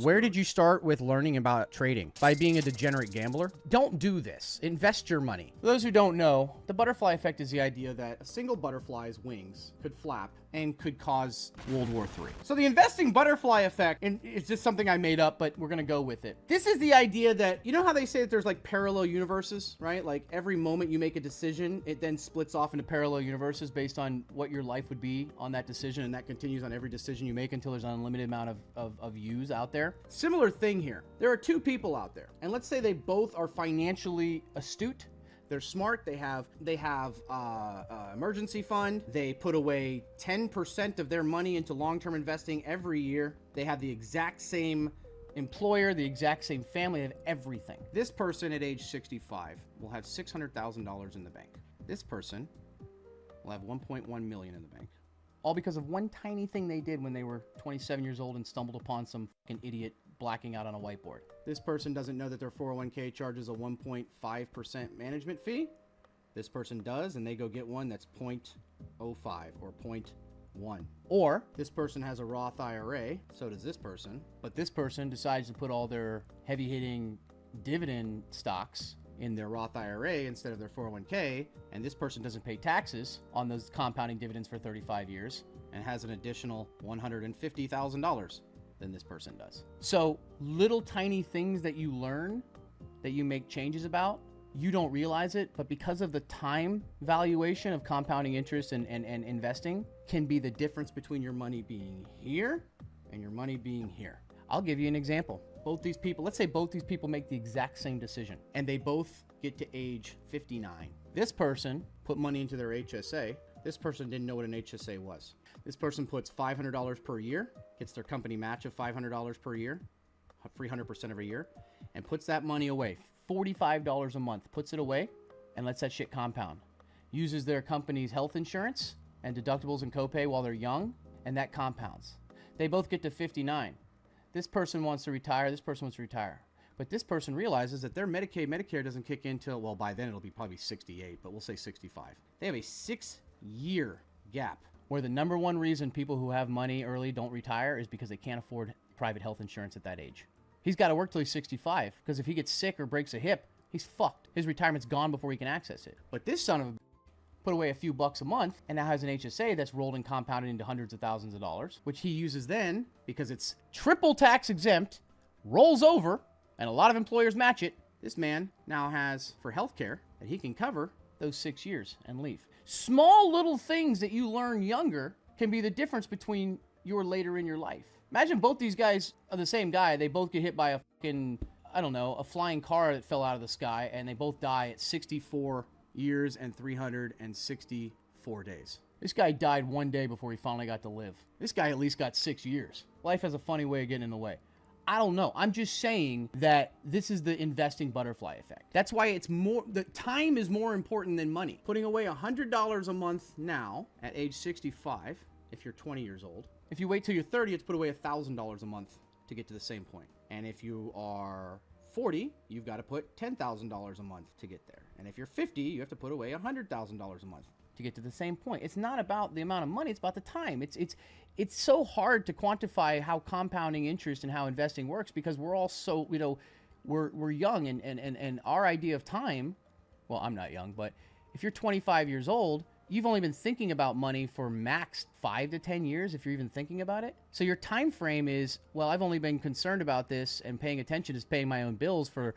Where did you start with learning about trading? By being a degenerate gambler? Don't do this. Invest your money. For those who don't know, the butterfly effect is the idea that a single butterfly's wings could flap and could cause World War III. So the investing butterfly effect, and it's just something I made up, but we're gonna go with it. This is the idea that, you know how they say that there's like parallel universes, right? Like every moment you make a decision, it then splits off into parallel universes based on what your life would be on that decision, and that continues on every decision you make until there's an unlimited amount of yous out there. Similar thing here. There are two people out there, and let's say they both are financially astute. They're smart. They have emergency fund. They put away 10% of their money into long-term investing every year. They have the exact same employer, the exact same family, they have everything. This person at age 65 will have $600,000 in the bank. This person will have 1.1 million in the bank. All because of one tiny thing they did when they were 27 years old and stumbled upon some fucking idiot blacking out on a whiteboard. This person doesn't know that their 401k charges a 1.5% management fee. This person does, and they go get one that's 0.05 or 0.1. Or this person has a Roth IRA, so does this person, but this person decides to put all their heavy-hitting dividend stocks in their Roth IRA instead of their 401k, and this person doesn't pay taxes on those compounding dividends for 35 years and has an additional $150,000 than this person does. So little tiny things that you learn, that you make changes about, you don't realize it, but because of the time valuation of compounding interest and investing can be the difference between your money being here and your money being here. I'll give you an example. Both these people, let's say both these people make the exact same decision and they both get to age 59. This person put money into their HSA. This person didn't know what an HSA was. This person puts $500 per year, gets their company match of $500 per year, 300% every year, and puts that money away, $45 a month, puts it away, and lets that shit compound. Uses their company's health insurance and deductibles and copay while they're young, and that compounds. They both get to 59. This person wants to retire, this person wants to retire. But this person realizes that their Medicaid, Medicare doesn't kick in till, well, by then it'll be probably 68, but we'll say 65. They have a 6-year gap where the number one reason people who have money early don't retire is because they can't afford private health insurance at that age. He's got to work till he's 65, because if he gets sick or breaks a hip, he's fucked. His retirement's gone before he can access it. But this son of a put away a few bucks a month and now has an HSA that's rolled and compounded into hundreds of thousands of dollars, which he uses then because it's triple tax exempt, rolls over, and a lot of employers match it. This man now has for healthcare that he can cover those 6 years and leave. Small little things that you learn younger can be the difference between your later in your life. Imagine both these guys are the same guy. They both get hit by a fucking, I don't know, a flying car that fell out of the sky, and they both die at 64 years and 364 days. This guy died one day before he finally got to live. This guy at least got 6 years. Life has a funny way of getting in the way. I don't know. I'm just saying that this is the investing butterfly effect. That's why it's more, the time is more important than money. Putting away $100 a month now at age 65, if you're 20 years old. If you wait till you're 30, it's put away $1,000 a month to get to the same point. And if you are 40, you've got to put $10,000 a month to get there. And if you're 50, you have to put away $100,000 a month to get to the same point. It's not about the amount of money, it's about the time. It's so hard to quantify how compounding interest and how investing works because we're all so, you know, we're young and our idea of time, well, I'm not young, but if you're 25 years old, you've only been thinking about money for max 5 to 10 years if you're even thinking about it. So your time frame is, well, I've only been concerned about this and paying attention to paying my own bills for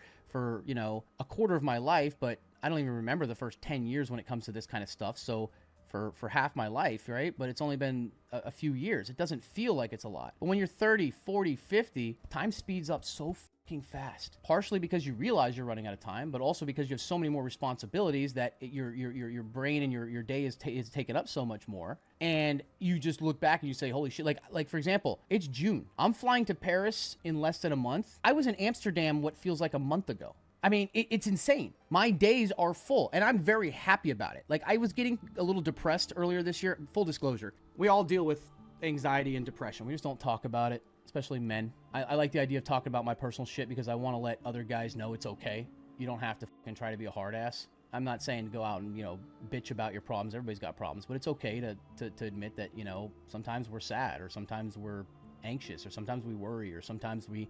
you know, a quarter of my life, but I don't even remember the first 10 years when it comes to this kind of stuff. So for half my life, right? But it's only been a few years. It doesn't feel like it's a lot. But when you're 30, 40, 50, time speeds up so fucking fast. Partially because you realize you're running out of time, but also because you have so many more responsibilities that your brain and your day is taken up so much more. And you just look back and you say, holy shit. Like for example, it's June. I'm flying to Paris in less than a month. I was in Amsterdam what feels like a month ago. I mean, it's insane. My days are full, and I'm very happy about it. Like, I was getting a little depressed earlier this year. Full disclosure, we all deal with anxiety and depression. We just don't talk about it, especially men. I like the idea of talking about my personal shit because I want to let other guys know it's okay. You don't have to fucking try to be a hard ass. I'm not saying to go out and, you know, bitch about your problems. Everybody's got problems, but it's okay to admit that, you know, sometimes we're sad or sometimes we're anxious, or sometimes we worry, or sometimes we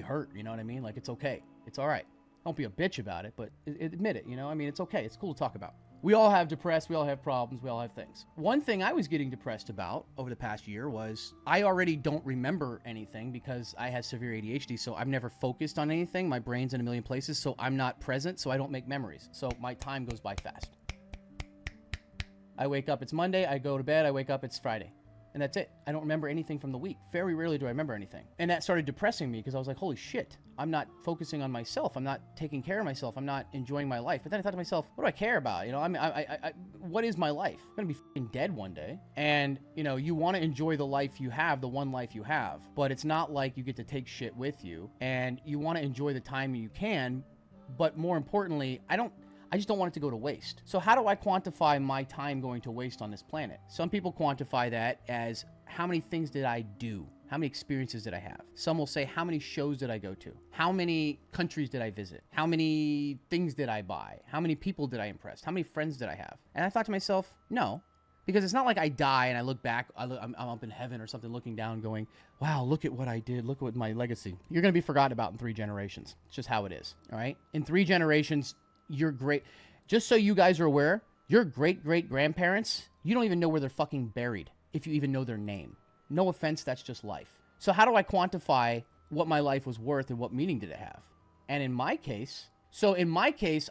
hurt, you know what I mean? Like, it's okay. It's all right. Don't be a bitch about it, but admit it, you know? I mean, it's okay. It's cool to talk about. We all have depressed. We all have problems. We all have things. One thing I was getting depressed about over the past year was I already don't remember anything because I have severe ADHD, so I've never focused on anything. My brain's in a million places, so I'm not present, so I don't make memories. So my time goes by fast. I wake up, it's Monday. I go to bed. I wake up, it's Friday. And that's it. I don't remember anything from the week. Very rarely do I remember anything. And that started depressing me because I was like, holy shit, I'm not focusing on myself. I'm not taking care of myself. I'm not enjoying my life. But then I thought to myself, what do I care about? You know, I mean, what is my life? I'm going to be fucking dead one day. And, you know, you want to enjoy the life you have, the one life you have. But it's not like you get to take shit with you. And you want to enjoy the time you can. But more importantly, I just don't want it to go to waste. So how do I quantify my time going to waste on this planet? Some people quantify that as how many things did I do? How many experiences did I have? Some will say, how many shows did I go to? How many countries did I visit? How many things did I buy? How many people did I impress? How many friends did I have? And I thought to myself, no. Because it's not like I die and I look back, I'm up in heaven or something looking down going, wow, look at what I did. Look at my legacy. You're going to be forgotten about in 3 generations. It's just how it is, all right? In 3 generations, you're great. Just so you guys are aware, your great-great-grandparents, you don't even know where they're fucking buried, if you even know their name. No offense, that's just life. So how do I quantify what my life was worth and what meaning did it have? And in my case,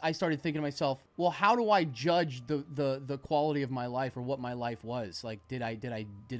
I started thinking to myself, well, how do I judge the quality of my life or what my life was? Like, did I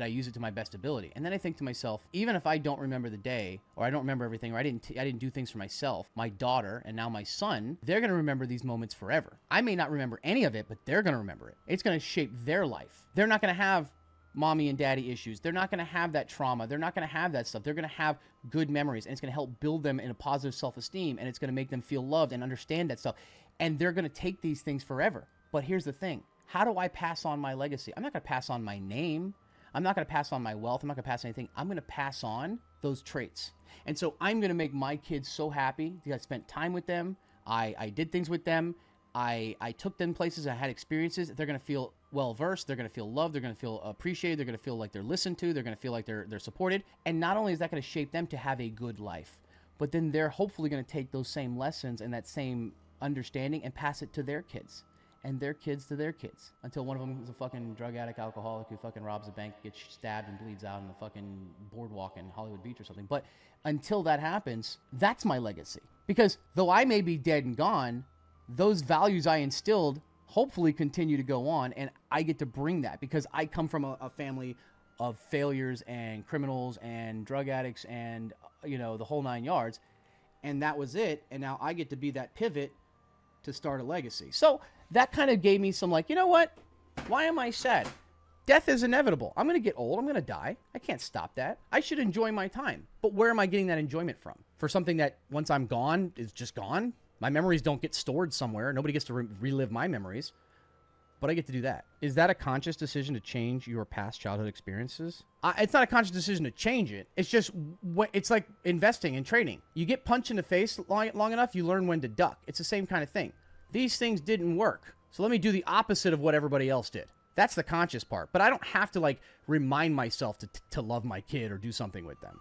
use it to my best ability? And then I think to myself, even if I don't remember the day, or I don't remember everything, or I didn't do things for myself, my daughter and now my son, they're going to remember these moments forever. I may not remember any of it, but they're going to remember it. It's going to shape their life. They're not going to have mommy and daddy issues. They're not going to have that trauma. They're not going to have that stuff. They're going to have good memories, and it's going to help build them in a positive self-esteem, and it's going to make them feel loved and understand that stuff. And they're going to take these things forever. But here's the thing. How do I pass on my legacy? I'm not going to pass on my name. I'm not going to pass on my wealth. I'm not going to pass anything. I'm going to pass on those traits. And so I'm going to make my kids so happy because I spent time with them. I did things with them. I took them places. I had experiences. They're going to feel well-versed. They're going to feel loved. They're going to feel appreciated. They're going to feel like they're listened to. They're going to feel like they're supported. And not only is that going to shape them to have a good life, but then they're hopefully going to take those same lessons and that same understanding and pass it to their kids and their kids to their kids until one of them is a fucking drug addict, alcoholic who fucking robs a bank, gets stabbed and bleeds out on the fucking boardwalk in Hollywood Beach or something. But until that happens, that's my legacy. Because though I may be dead and gone, those values I instilled hopefully continue to go on, and I get to bring that because I come from a family of failures and criminals and drug addicts and, you know, the whole 9 yards. And that was it. And now I get to be that pivot to start a legacy. So that kind of gave me some like, you know what? Why am I sad? Death is inevitable. I'm going to get old. I'm going to die. I can't stop that. I should enjoy my time. But where am I getting that enjoyment from? For something that once I'm gone is just gone? My memories don't get stored somewhere. Nobody gets to relive my memories. But I get to do that. Is that a conscious decision to change your past childhood experiences? It's not a conscious decision to change it. It's just, it's like investing and trading. You get punched in the face long enough, you learn when to duck. It's the same kind of thing. These things didn't work. So let me do the opposite of what everybody else did. That's the conscious part. But I don't have to like remind myself to love my kid or do something with them.